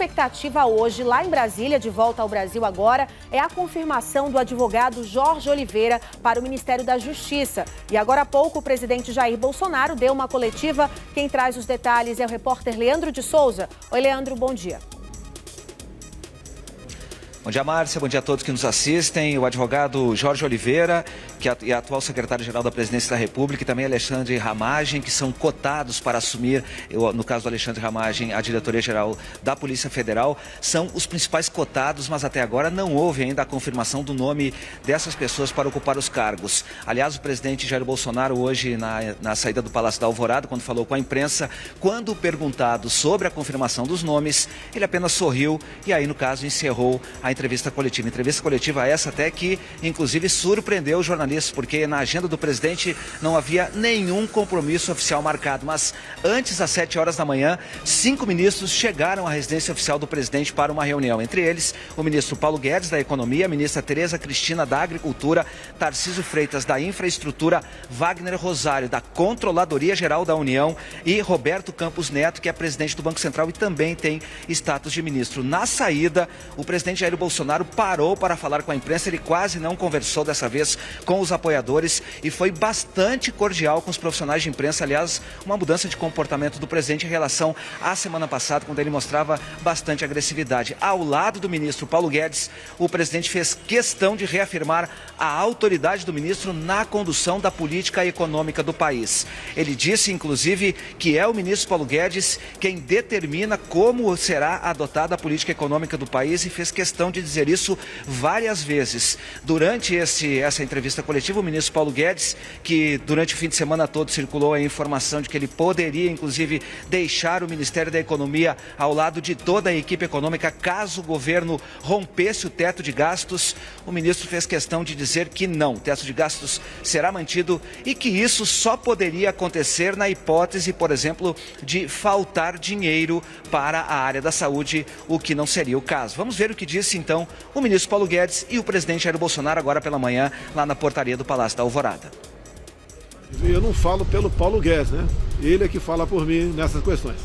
expectativa hoje, lá em Brasília, de volta ao Brasil agora, é a confirmação do advogado Jorge Oliveira para o Ministério da Justiça. E agora há pouco, o presidente Jair Bolsonaro deu uma coletiva. Quem traz os detalhes é o repórter Leandro de Souza. Oi, Leandro, bom dia. Bom dia, Márcia. Bom dia a todos que nos assistem. O advogado Jorge Oliveira, que é atual secretário-geral da Presidência da República, e também Alexandre Ramagem, que são cotados para assumir, no caso do Alexandre Ramagem, a diretoria-geral da Polícia Federal, são os principais cotados, mas até agora não houve ainda a confirmação do nome dessas pessoas para ocupar os cargos. Aliás, o presidente Jair Bolsonaro, hoje, na saída do Palácio da Alvorada, quando falou com a imprensa, quando perguntado sobre a confirmação dos nomes, ele apenas sorriu e aí, no caso, encerrou a entrevista coletiva. Entrevista coletiva essa até que, inclusive, surpreendeu os jornalistas, porque na agenda do presidente não havia nenhum compromisso oficial marcado. Mas antes, às 7 horas da manhã, 5 ministros chegaram à residência oficial do presidente para uma reunião. Entre eles, o ministro Paulo Guedes, da Economia, a ministra Tereza Cristina, da Agricultura, Tarcísio Freitas, da Infraestrutura, Wagner Rosário, da Controladoria Geral da União e Roberto Campos Neto, que é presidente do Banco Central e também tem status de ministro. Na saída, o presidente Jair Bolsonaro parou para falar com a imprensa. Ele quase não conversou dessa vez com os apoiadores e foi bastante cordial com os profissionais de imprensa. Aliás, uma mudança de comportamento do presidente em relação à semana passada, quando ele mostrava bastante agressividade. Ao lado do ministro Paulo Guedes, o presidente fez questão de reafirmar a autoridade do ministro na condução da política econômica do país. Ele disse, inclusive, que é o ministro Paulo Guedes quem determina como será adotada a política econômica do país, e fez questão de dizer isso várias vezes. Durante essa entrevista coletiva, o ministro Paulo Guedes, que durante o fim de semana todo circulou a informação de que ele poderia, inclusive, deixar o Ministério da Economia ao lado de toda a equipe econômica caso o governo rompesse o teto de gastos, o ministro fez questão de dizer que não, o teto de gastos será mantido e que isso só poderia acontecer na hipótese, por exemplo, de faltar dinheiro para a área da saúde, o que não seria o caso. Vamos ver o que disse, então, o ministro Paulo Guedes e o presidente Jair Bolsonaro agora pela manhã, lá na portaria do Palácio da Alvorada. Eu não falo pelo Paulo Guedes, né? Ele é que fala por mim nessas questões.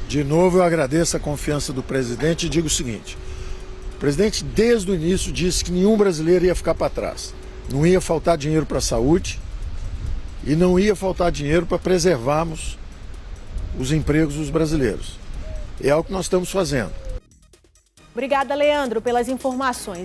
De novo, eu agradeço a confiança do presidente e digo o seguinte: o presidente, desde o início, disse que nenhum brasileiro ia ficar para trás. Não ia faltar dinheiro para a saúde e não ia faltar dinheiro para preservarmos os empregos dos brasileiros. É o que nós estamos fazendo. Obrigada, Leandro, pelas informações.